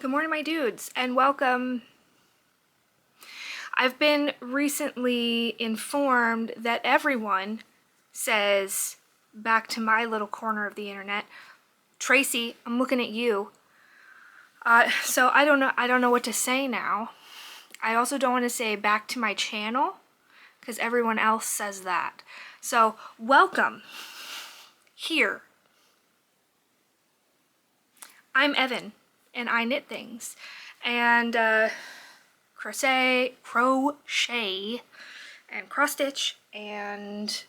Good morning, my dudes, and welcome. I've been recently informed that everyone says, back to my little corner of the internet, Tracy, I'm looking at you. So I don't know what to say now. I also don't want to say back to my channel because everyone else says that. So welcome here. I'm Evan and I knit things and crochet and cross stitch and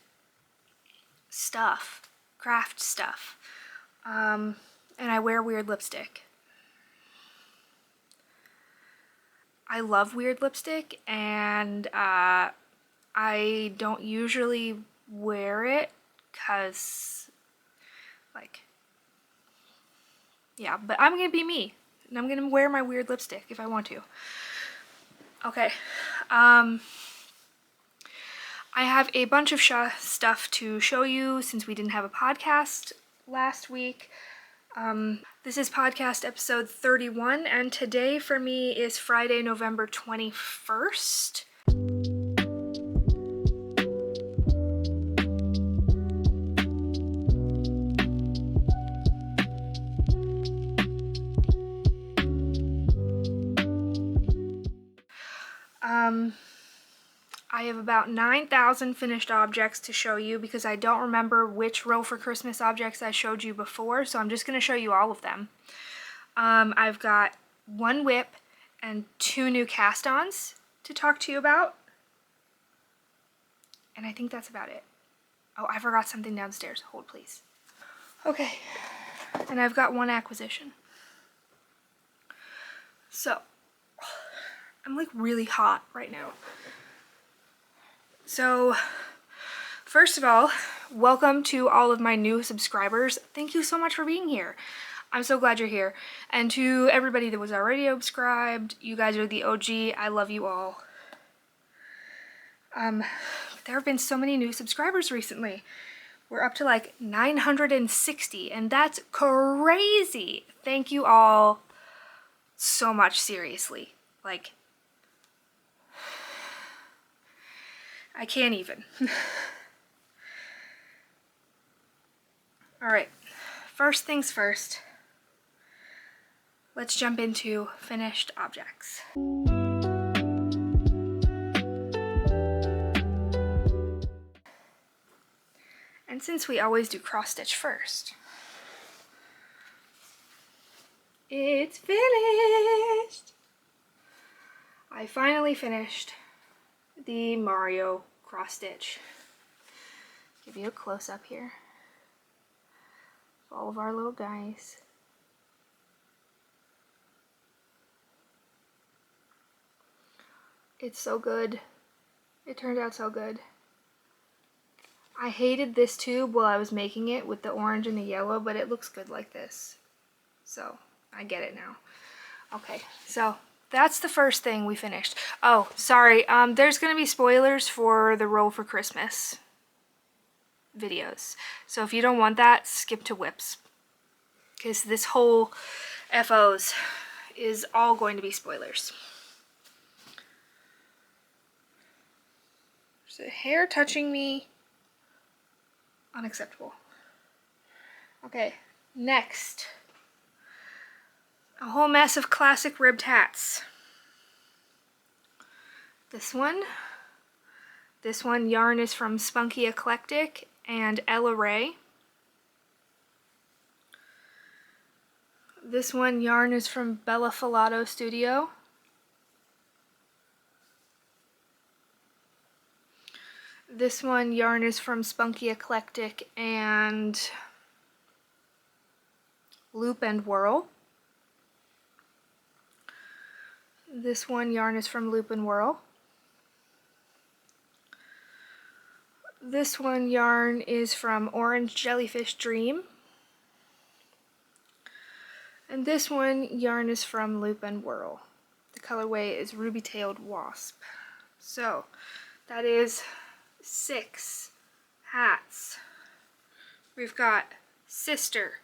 stuff, craft stuff, and I wear weird lipstick. I love weird lipstick, and I don't usually wear it because, like, yeah, but I'm gonna be me, and I'm gonna wear my weird lipstick if I want to. Okay, I have a bunch of stuff to show you since we didn't have a podcast last week. This is podcast episode 31, and today for me is Friday, November 21st. I have about 9,000 finished objects to show you because I don't remember which row for Christmas objects I showed you before, so I'm just going to show you all of them. I've got one whip and 2 new cast-ons to talk to you about, and I think that's about it. Oh, I forgot something downstairs. Hold, please. Okay, and I've got 1 acquisition. So, I'm like really hot right now. So, first of all, welcome to all of my new subscribers. Thank you so much for being here. I'm so glad you're here. And to everybody that was already subscribed, you guys are the OG. I love you all. There have been so many new subscribers recently. We're up to like 960, and that's crazy. Thank you all so much, seriously. Like, I can't even. Alright, first things first, let's jump into finished objects. And since we always do cross stitch first, it's finished! I finally finished the Mario cross stitch. Give you a close up here. All of our little guys. It's so good. It turned out so good. I hated this tube while I was making it with the orange and the yellow, but it looks good like this. So, I get it now. Okay, so that's the first thing we finished. Oh, sorry, there's gonna be spoilers for the Roll for Christmas videos. So if you don't want that, skip to whips. Because this whole FOs is all going to be spoilers. There's a hair touching me. Unacceptable. Okay, next. A whole mess of classic ribbed hats. This one yarn is from Spunky Eclectic and Ella Ray. This one yarn is from Bella Filato Studio. This one yarn is from Spunky Eclectic and Loop and Whirl. This one yarn is from Loop and Whirl. This one yarn is from Orange Jellyfish Dream. And this one yarn is from Loop and Whirl. The colorway is Ruby Tailed Wasp. So that is 6 hats. We've got sister,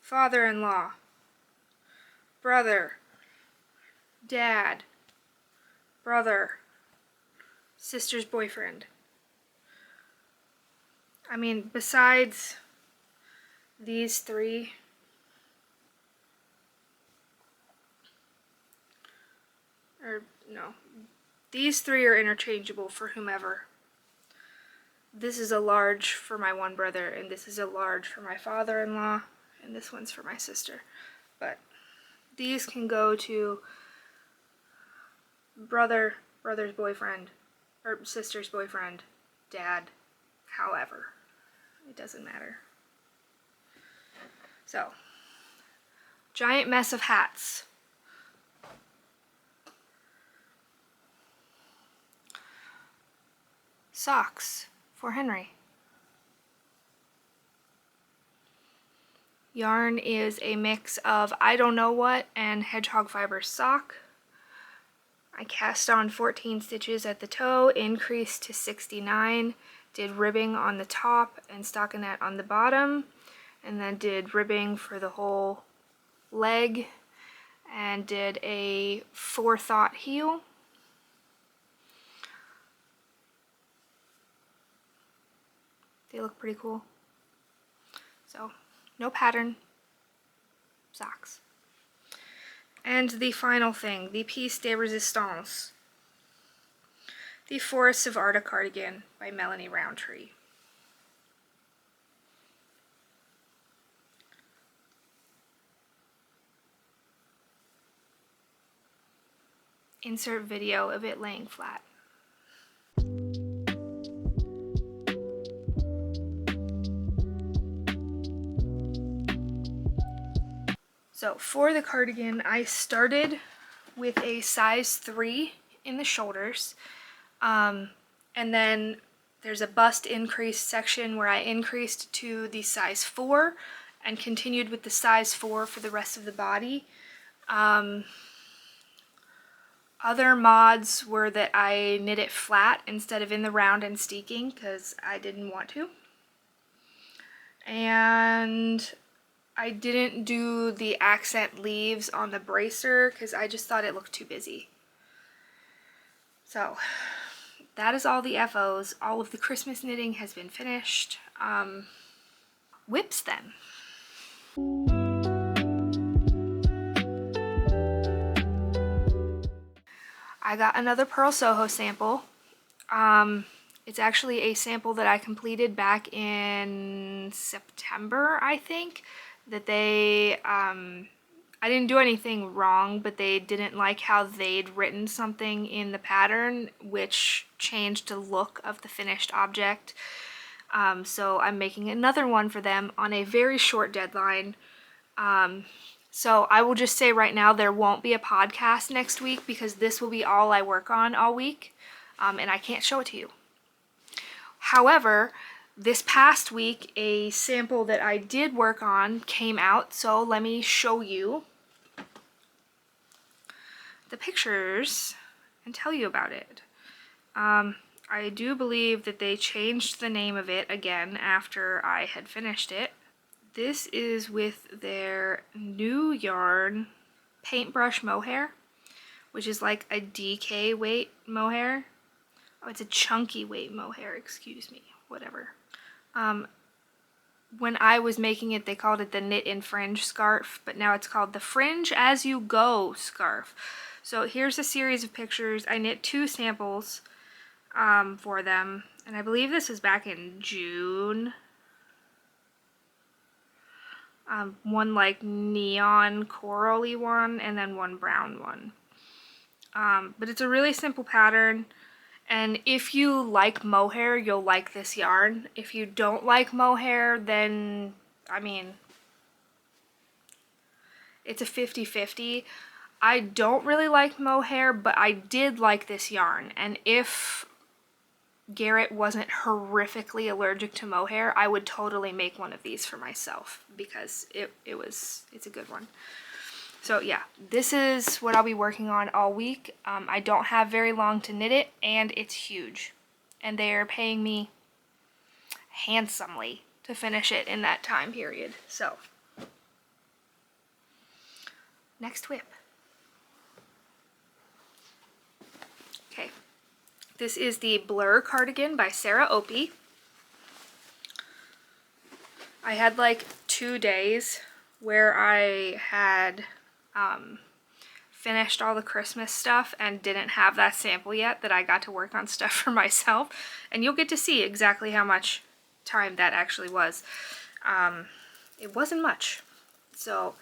father-in-law, brother, dad, brother, sister's boyfriend. I mean, besides these three, or no, these three are interchangeable for whomever. This is a large for my one brother, and this is a large for my father-in-law, and this one's for my sister. But these can go to brother, brother's boyfriend, or sister's boyfriend, dad, however. It doesn't matter. So, giant mess of hats. Socks for Henry. Yarn is a mix of I don't know what and hedgehog fiber sock. I cast on 14 stitches at the toe, increased to 69, did ribbing on the top and stockinette on the bottom, and then did ribbing for the whole leg, and did a forethought heel. They look pretty cool. So, no pattern, socks. And the final thing, the piece de resistance. The Forests of Arda cardigan by Melanie Roundtree. Insert video of it laying flat. So for the cardigan, I started with a size 3 in the shoulders, and then there's a bust increase section where I increased to the size 4 and continued with the size 4 for the rest of the body. Other mods were that I knit it flat instead of in the round and steeking because I didn't want to. And I didn't do the accent leaves on the bracer because I just thought it looked too busy. So that is all the FOs. All of the Christmas knitting has been finished. Whips then. I got another Purl Soho sample. It's actually a sample that I completed back in September, I think. That they, I didn't do anything wrong, but they didn't like how they'd written something in the pattern, which changed the look of the finished object. So I'm making another one for them on a very short deadline. So I will just say right now there won't be a podcast next week because this will be all I work on all week, and I can't show it to you. However, this past week a sample that I did work on came out, so let me show you the pictures and tell you about it. I do believe that they changed the name of it again after I had finished it. This is with their new yarn, Paintbrush Mohair, which is like a DK weight mohair. Oh, it's a chunky weight mohair, excuse me, whatever. When I was making it, they called it the Knit and Fringe scarf, but now it's called the Fringe As You Go scarf. So here's a series of pictures. I knit 2 samples for them, and I believe this was back in June. One like neon corally one and then one brown one. But it's a really simple pattern, and if you like mohair, you'll like this yarn. If you don't like mohair, then, I mean, it's a 50-50. I don't really like mohair, but I did like this yarn, and if Garrett wasn't horrifically allergic to mohair, I would totally make one of these for myself because it's a good one. So yeah, this is what I'll be working on all week. I don't have very long to knit it, and it's huge. And they're paying me handsomely to finish it in that time period. So next whip. Okay, this is the Blur Cardigan by Opie. I had like 2 days where I had finished all the Christmas stuff and didn't have that sample yet, that I got to work on stuff for myself, and you'll get to see exactly how much time that actually was. It wasn't much. So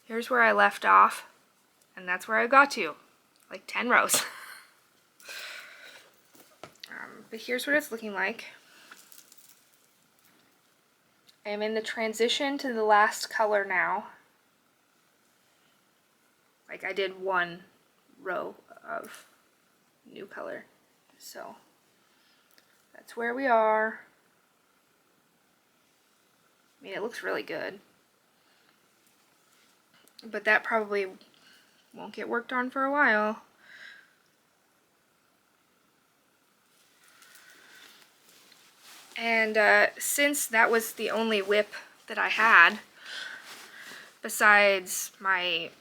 here's where I left off, and that's where I got to, like 10 rows. But here's what it's looking like. I am in the transition to the last color now. Like, I did 1 row of new color, so that's where we are. I mean, it looks really good, but that probably won't get worked on for a while. And since that was the only whip that I had, besides my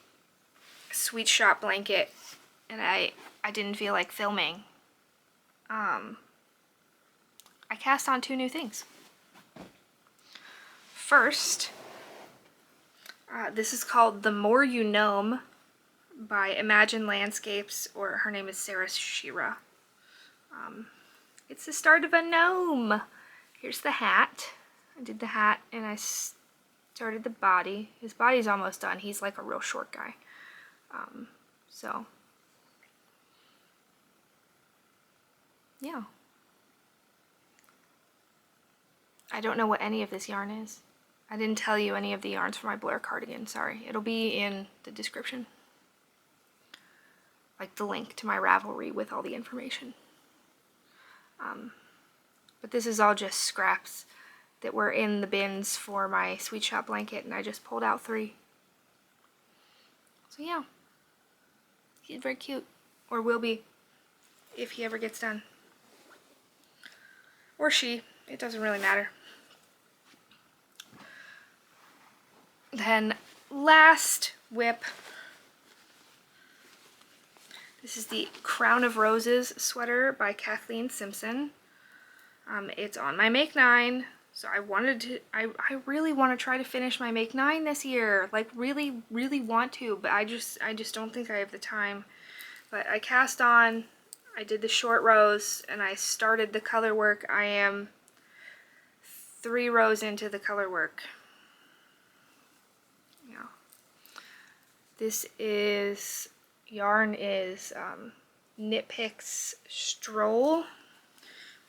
sweet shop blanket, and I didn't feel like filming, I cast on 2 new things. First, this is called the More You Gnome by Imagine Landscapes, or her name is Shira. It's the start of a gnome. Here's the hat. I did the hat and I started the body. His body's almost done. He's like a real short guy. So, yeah. I don't know what any of this yarn is. I didn't tell you any of the yarns for my Blur cardigan, sorry. It'll be in the description. Like the link to my Ravelry with all the information. But this is all just scraps that were in the bins for my sweet shop blanket, and I just pulled out 3. So yeah, he's very cute, or will be, if he ever gets done. Or she, it doesn't really matter. Then last whip, this is the Crown of Roses sweater by Kathleen Simpson. It's on my Make 9, so I really want to try to finish my Make 9 this year. Like, really, really want to, but I just don't think I have the time. But I cast on, I did the short rows, and I started the color work. I am 3 rows into the color work. Yeah. This yarn is Knit Picks Stroll,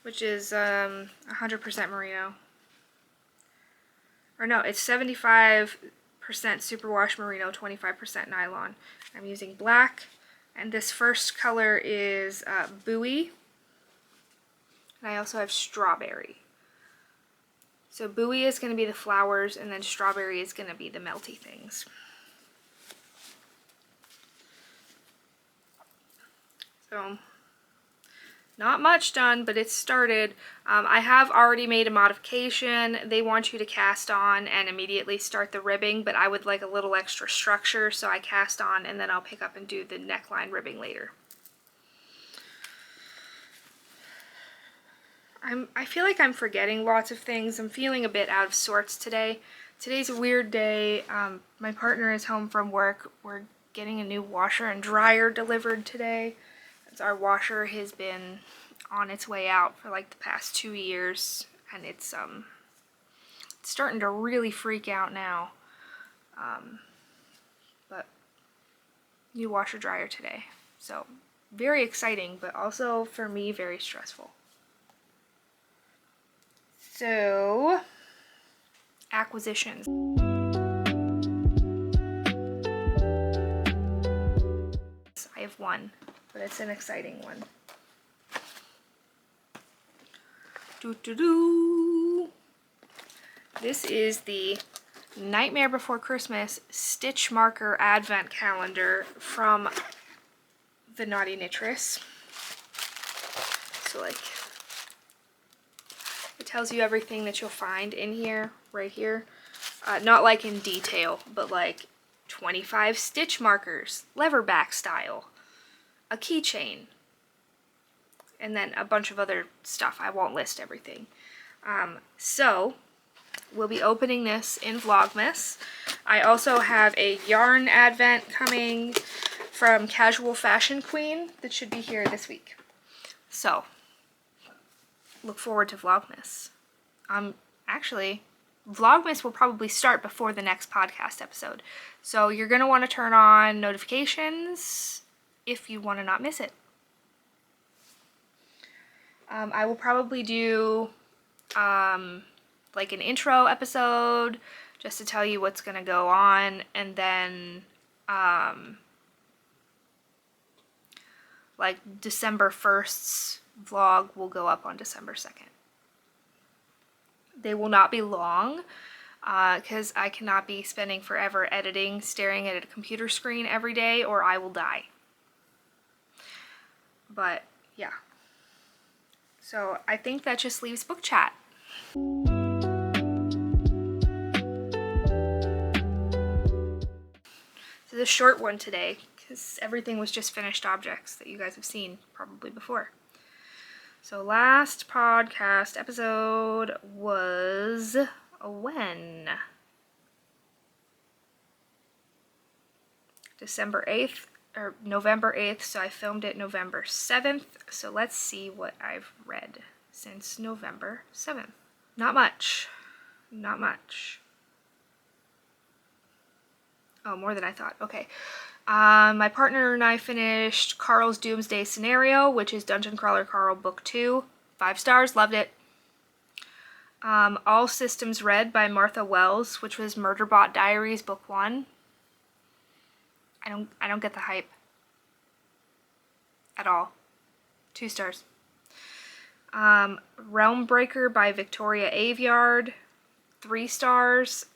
which is 100% merino. Or no, it's 75% superwash merino, 25% nylon. I'm using black, and this first color is Buoy, and I also have Strawberry. So Buoy is going to be the flowers, and then Strawberry is going to be the melty things. So, not much done, but it's started. I have already made a modification. They want you to cast on and immediately start the ribbing, but I would like a little extra structure, so I cast on and then I'll pick up and do the neckline ribbing later. I feel like I'm forgetting lots of things. I'm feeling a bit out of sorts today. Today's a weird day. My partner is home from work. We're getting a new washer and dryer delivered today. Our washer has been on its way out for like the past 2 years, and it's starting to really freak out now. But new washer dryer today, so very exciting, but also for me very stressful. So, acquisitions. I have one, but it's an exciting one. This is the Nightmare Before Christmas Stitch Marker Advent Calendar from the Knotty Knittress. So like, it tells you everything that you'll find in here, right here. Not like in detail, but like 25 stitch markers, leverback style, a keychain, and then a bunch of other stuff. I won't list everything. So we'll be opening this in Vlogmas. I also have a yarn advent coming from Casual Fashion Queen that should be here this week. So look forward to Vlogmas. Actually, Vlogmas will probably start before the next podcast episode. So you're going to want to turn on notifications if you want to not miss it. I will probably do like an intro episode just to tell you what's going to go on, and then like December 1st's vlog will go up on December 2nd. They will not be long because I cannot be spending forever editing, staring at a computer screen every day, or I will die. But yeah. So I think that just leaves book chat. So the short one today, because everything was just finished objects that you guys have seen probably before. So last podcast episode was when? December 8th, or November 8th, so I filmed it November 7th. So let's see what I've read since November 7th. Not much. Not much. Oh, more than I thought. Okay. My partner and I finished Carl's Doomsday Senario, which is Dungeon Crawler Carl Book 2. 5 stars, loved it. All Systems Read by Martha Wells, which was Murderbot Diaries Book 1. I don't get the hype at all. 2 stars. Realmbreaker by Victoria Aveyard. 3 stars.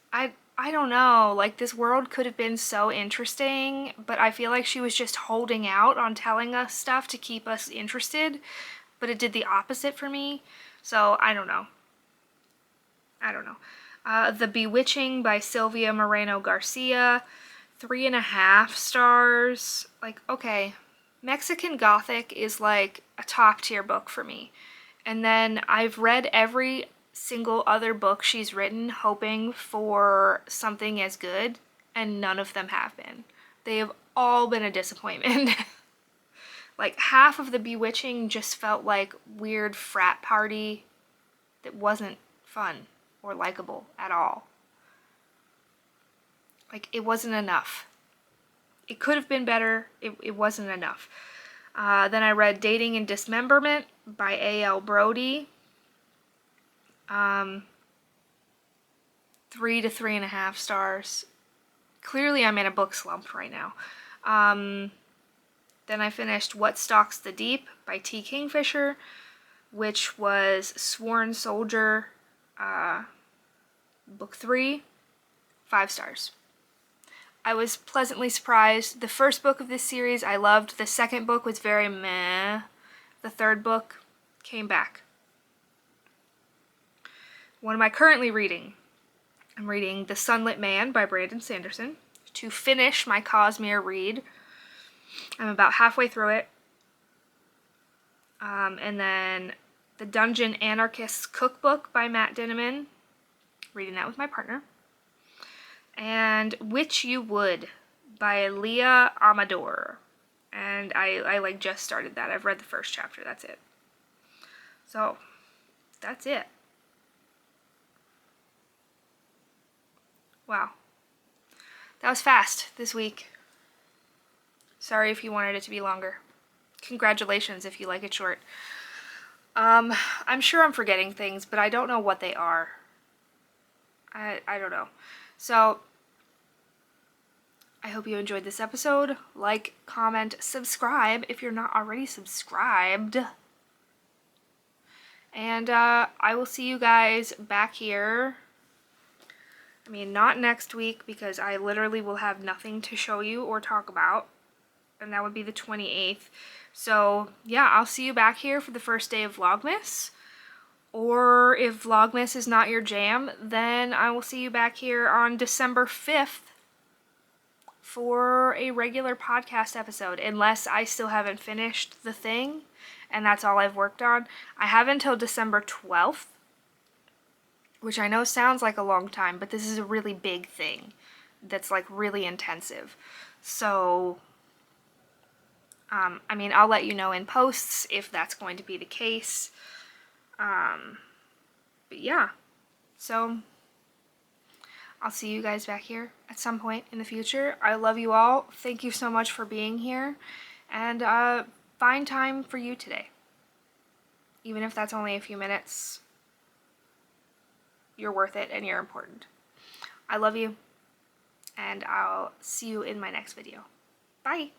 I don't know, like this world could have been so interesting, but I feel like she was just holding out on telling us stuff to keep us interested, but it did the opposite for me, so I don't know. The Bewitching by Sylvia Moreno Garcia, 3.5 stars. Like, okay, Mexican Gothic is like a top tier book for me, and then I've read every single other book she's written hoping for something as good, and none of them have been. They have all been a disappointment. Like half of The Bewitching just felt like weird frat party that wasn't fun or likable at all. Like it wasn't enough. It could have been better. It wasn't enough. Then I read Dating and Dismemberment by A.L. Brody. 3 to 3.5 stars. Clearly I'm in a book slump right now. Then I finished What Stalks the Deep by T. Kingfisher, which was Sworn Soldier, book 3, 5 stars. I was pleasantly surprised. The first book of this series I loved. The second book was very meh. The third book came back. What am I currently reading? I'm reading The Sunlit Man by Brandon Sanderson to finish my Cosmere read. I'm about halfway through it. And then The Dungeon Anarchist's Cookbook by Matt Dinniman. Reading that with my partner. And Which You Would by Leah Amador. And I like just started that. I've read the first chapter. That's it. So, that's it. Wow. That was fast this week. Sorry if you wanted it to be longer. Congratulations if you like it short. I'm sure I'm forgetting things, but I don't know what they are. I don't know. So, I hope you enjoyed this episode. Like, comment, subscribe if you're not already subscribed. And I will see you guys back here. I mean, not next week because I literally will have nothing to show you or talk about. And that would be the 28th. So, yeah, I'll see you back here for the first day of Vlogmas. Or if Vlogmas is not your jam, then I will see you back here on December 5th for a regular podcast episode, unless I still haven't finished the thing, and that's all I've worked on. I have until December 12th, which I know sounds like a long time, but this is a really big thing that's like really intensive. So, I mean, I'll let you know in posts if that's going to be the case. But yeah, so I'll see you guys back here at some point in the future. I love you all. Thank you so much for being here, and find time for you today. Even if that's only a few minutes, you're worth it and you're important. I love you, and I'll see you in my next video. Bye!